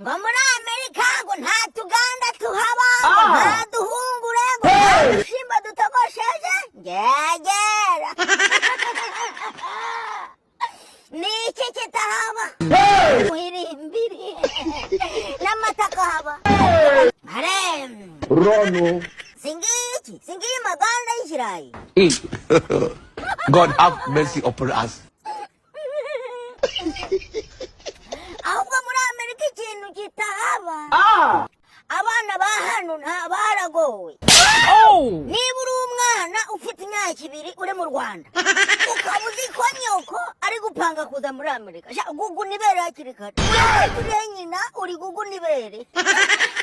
ngo muri amerika ngo nta tuganda tuhaba ngo nta duhungure ngo nta dushimba dutogosheje ngegera niki kitahaba muhirimbiri n'amata kahaba Rono. singiyi maganda y'ikirayi God have mercy upon us. ahubwo muri amerika ikintu kitahaba abana ba hano baragowe niba uri umwana ufite imyaka 2 uri mu Rwanda ukaba uzi ko nyoko ari gupanga kuza muri amerika gugu nibere hakiri kare turi nyina uri gugu nibere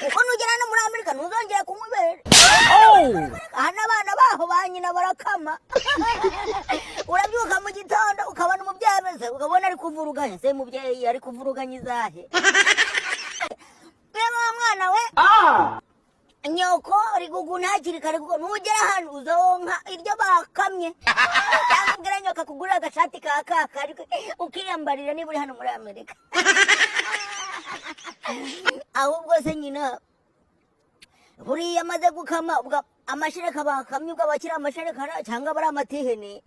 kuko nugera no muri amerika ntuzongera kunywa ibere hano abana baho ba nyina barakama urabyuka mu gitondo ukabona umubyeyi ameze ukabona ari kuvuruganya se mubyeyi ari kuvuruganya izahe reba mwana we nyoko uri gugu ntakiri kare kuko nugera hano uzonka iryo bakamye cyangwa nyoka kugura agashati ka kaka ukiyambarira niba uri hano muri amerika ahubwo se nyina buriya amaze gukama ubwo amashereka bakamye ubwo abakiri amashereka cyangwa bari amatihene